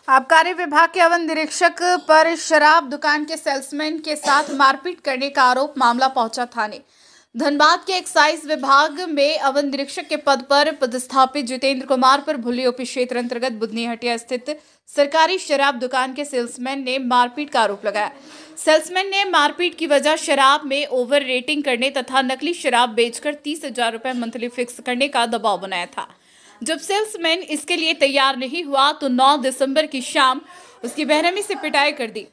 आबकारी विभाग के अवर निरीक्षक पर शराब दुकान के सेल्समैन के साथ मारपीट करने का आरोप मामला पहुंचा थाने। धनबाद के एक्साइज विभाग में अवर निरीक्षक के पद पर पदस्थापित जितेंद्र कुमार पर भुल्ली ओपी क्षेत्र अंतर्गत बुधनी हटिया स्थित सरकारी शराब दुकान के सेल्समैन ने मारपीट का आरोप लगाया। सेल्समैन ने मारपीट की वजह शराब में ओवर रेटिंग करने तथा नकली शराब बेचकर 30,000 रुपए मंथली फिक्स करने का दबाव बनाया था। जब सेल्समैन इसके लिए तैयार नहीं हुआ तो 9 दिसंबर की शाम उसकी बेरहमी से पिटाई कर दी।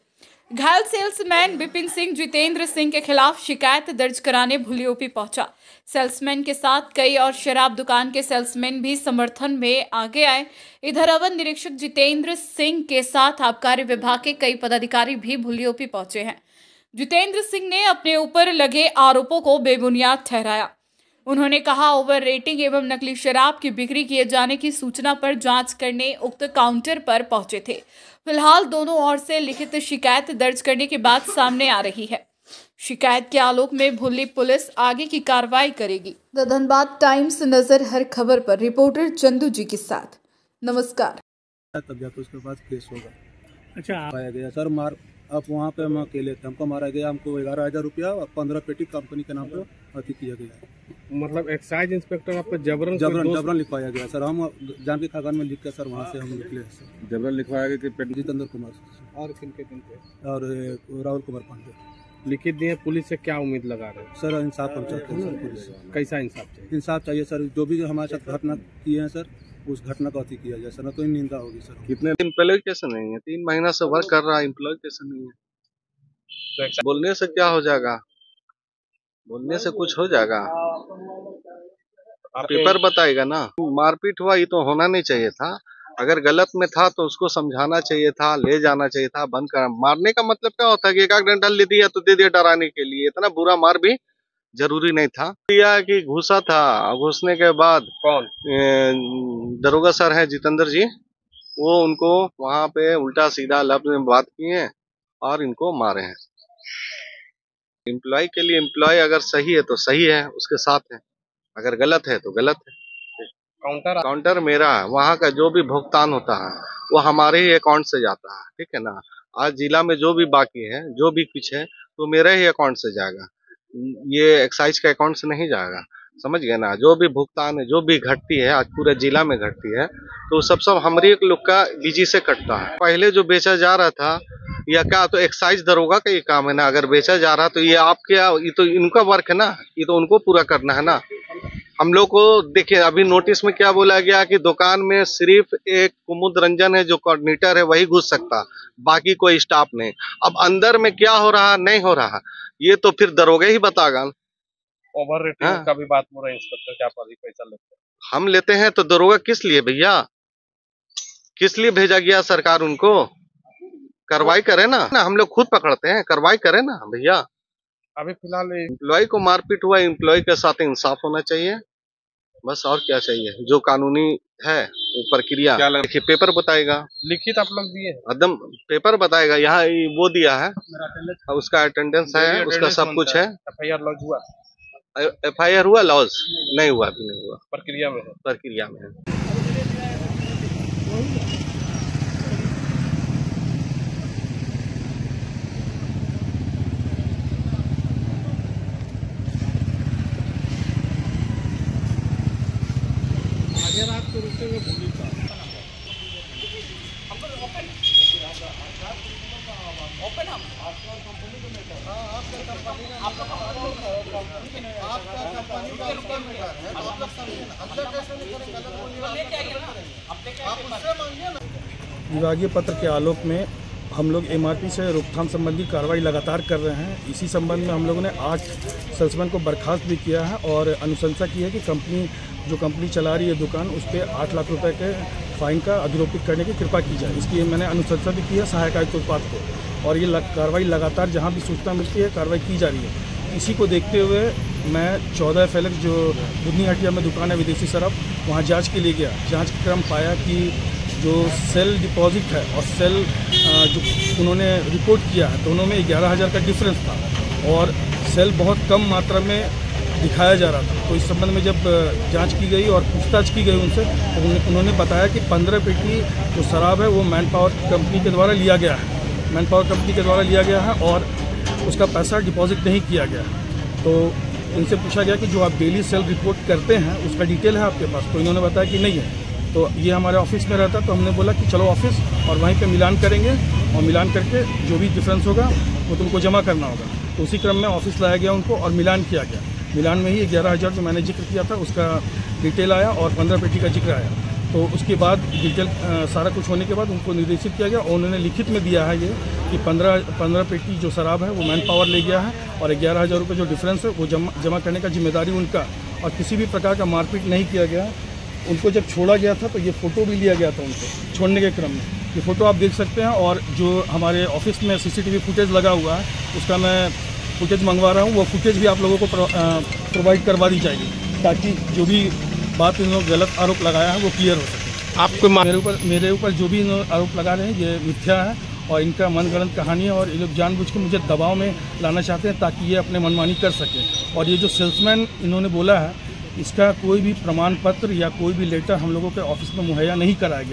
घायल सेल्समैन विपिन सिंह जितेंद्र सिंह के खिलाफ शिकायत दर्ज कराने भुल्ली ओपी पहुंचा। सेल्समैन के साथ कई और शराब दुकान के सेल्समैन भी समर्थन में आगे आए। इधर अवर निरीक्षक जितेंद्र सिंह के साथ आबकारी विभाग के कई पदाधिकारी भी भुल्ली ओपी पहुंचे हैं। जितेंद्र सिंह ने अपने ऊपर लगे आरोपों को बेबुनियाद ठहराया। उन्होंने कहा, ओवर रेटिंग एवं नकली शराब की बिक्री किए जाने की सूचना पर जांच करने उक्त काउंटर पर पहुंचे थे। फिलहाल दोनों ओर से लिखित शिकायत दर्ज करने की बात सामने आ रही है। शिकायत के आलोक में भुल्ली पुलिस आगे की कार्रवाई करेगी। द धनबाद टाइम्स नजर हर खबर पर रिपोर्टर चंदू जी के साथ। नमस्कार। तब जाकर उसके बाद केस होगा। अच्छा, पाया गया सर मार। अब वहाँ पे हम अकेले थे, हमको मारा गया। हमको 11,000 रुपया और 15 पेटी कंपनी के नाम पर अति किया गया। मतलब एक्साइज इंस्पेक्टर आप पे जबरन लिखवाया गया सर। हम जानकी खागान में लिख के सर वहाँ से हम निकले। जबरन लिखवाया गया कि जितेंद्र कुमार और किनके और राहुल कुमार पांडे लिखित दिए। पुलिस से क्या उम्मीद लगा रहे हैं सर? इंसाफ हम चाहते हैं सर। पुलिस कैसा इंसाफ चाहिए? इंसाफ चाहिए सर। जो भी हमारे साथ घटना किए हैं सर, उस घटना को अति किया जाए सर, न तो निंदा होगी सर। कितने दिन पहले कैसे नहीं है? 3 महीना से वर्क कर रहा है, एम्प्लॉय कैसे नहीं है? तो बोलने से क्या हो जाएगा? बोलने से कुछ हो जाएगा? पेपर बताएगा ना। मारपीट हुआ ये तो होना नहीं चाहिए था। अगर गलत में था तो उसको समझाना चाहिए था, ले जाना चाहिए था, बंद कर। मारने का मतलब क्या होता है कि एक डंडा ले दिया तो दे दिया डराने के लिए। इतना बुरा मार भी जरूरी नहीं था। दिया कि घुसा था, घुसने के बाद कौन दरोगा सर है जितेंद्र जी, वो उनको वहां पे उल्टा सीधा लफ्ज में बात किए और इनको मारे हैं। एम्प्लॉय के लिए एम्प्लॉय अगर सही है तो सही है, उसके साथ है। अगर गलत है तो गलत है। काउंटर मेरा है। वहाँ का जो भी भुगतान होता है वो हमारे ही अकाउंट से जाता है, ठीक है ना। आज जिला में जो भी बाकी है, जो भी कुछ है, तो मेरे ही अकाउंट से जाएगा। ये एक्साइज के अकाउंट से नहीं जाएगा, समझ गए ना। जो भी भुगतान है, जो भी घटती है, आज पूरे जिला में घटती है, तो सब हमारे लोग का बीजी से कटता है। पहले जो बेचा जा रहा था या क्या, तो एक्साइज दरोगा का ये काम है ना। अगर बेचा जा रहा तो ये आपके, ये तो इनका वर्क है ना, ये तो उनको पूरा करना है ना। हम लोग को देखिए, अभी नोटिस में क्या बोला गया कि दुकान में सिर्फ एक कुमुद रंजन है जो कोऑर्डिनेटर है, वही घुस सकता, बाकी कोई स्टाफ नहीं। अब अंदर में क्या हो रहा नहीं हो रहा, ये तो फिर दरोगा ही बतागा। ओवर रेटिंग का भी बात हो रहा है। इंस्पेक्टर क्या पैसा लेते हैं? हम लेते हैं तो दरोगा किस लिए भैया? किस लिए भेजा गया सरकार? उनको कार्रवाई करे ना। हम लोग खुद पकड़ते हैं, कार्रवाई करे ना भैया। अभी फिलहाल एम्प्लॉय को मारपीट हुआ, एम्प्लॉय के साथ इंसाफ होना चाहिए, बस। और क्या चाहिए? जो कानूनी है वो प्रक्रिया देखिए, पेपर बताएगा। लिखित आप लोग दिए एकदम पेपर बताएगा। यहाँ वो दिया है, उसका अटेंडेंस है, उसका सब कुछ है। FIR लॉन्च हुआ? FIR हुआ, लॉज नहीं हुआ, अभी नहीं हुआ, प्रक्रिया में है। प्रक्रिया में है। रात को रुकते हुए भूली था। विभागीय पत्र के आलोक में हम लोग MRP से रोकथाम संबंधी कार्रवाई लगातार कर रहे हैं। इसी संबंध में हम लोगों ने 8 सेल्समैन को बर्खास्त भी किया है और अनुशंसा की है कि कंपनी चला रही है दुकान, उस पर 8 लाख रुपए के फाइन का अधिरोपित करने की कृपा की जाए। इसकी मैंने अनुशंसा भी की है सहायक आयुक्त उत्पाद को, और ये कार्रवाई लगातार जहाँ भी सूचना मिलती है कार्रवाई की जा रही है। इसी को देखते हुए मैं 14 FLX जो बुधनी हटिया में दुकान है विदेशी शराब, वहाँ जाँच के लिए गया। जाँच के क्रम पाया कि जो सेल डिपॉजिट है और सेल जो उन्होंने रिपोर्ट किया है, दोनों में 11,000 का डिफरेंस था और सेल बहुत कम मात्रा में दिखाया जा रहा था। तो इस संबंध में जब जांच की गई और पूछताछ की गई उनसे, तो उन्होंने बताया कि 15 पेटी जो शराब है वो मैन पावर कंपनी के द्वारा लिया गया है, मैन पावर कंपनी के द्वारा लिया गया है और उसका पैसा डिपॉजिट नहीं किया गया। तो इनसे पूछा गया कि जो आप डेली सेल रिपोर्ट करते हैं उसका डिटेल है आपके पास, तो इन्होंने बताया कि नहीं है। तो ये हमारे ऑफिस में रहता, तो हमने बोला कि चलो ऑफिस और वहीं पे मिलान करेंगे और मिलान करके जो भी डिफरेंस होगा वो तुमको जमा करना होगा। तो उसी क्रम में ऑफिस लाया गया उनको और मिलान किया गया। मिलान में ही 11,000 जो मैंने जिक्र किया था उसका डिटेल आया और 15 पेटी का जिक्र आया। तो उसके बाद डिटेल सारा कुछ होने के बाद उनको निर्देशित किया गया और उन्होंने लिखित में दिया है ये कि 15 पेटी जो शराब है वो मैन पावर ले गया है और 11,000 रुपये जो डिफरेंस है वो जमा करने का जिम्मेदारी उनका, और किसी भी प्रकार का मारपीट नहीं किया गया। उनको जब छोड़ा गया था तो ये फ़ोटो भी लिया गया था उनको छोड़ने के क्रम में, ये फ़ोटो आप देख सकते हैं। और जो हमारे ऑफिस में CCTV फुटेज लगा हुआ है उसका मैं फुटेज मंगवा रहा हूँ, वो फुटेज भी आप लोगों को प्रोवाइड करवा दी जाएगी ताकि जो भी बात इन्होंने गलत आरोप लगाया है वो क्लियर हो सके। आपको मेरे ऊपर जो भी इन्होंने आरोप लगा रहे हैं ये मिथ्या है और इनका मनगढ़ंत कहानी है और ये लोग जानबूझ के मुझे दबाव में लाना चाहते हैं ताकि ये अपने मनमानी कर सकें। और ये जो सेल्समैन इन्होंने बोला है इसका कोई भी प्रमाण पत्र या कोई भी लेटर हम लोगों के ऑफिस में मुहैया नहीं कराया गया।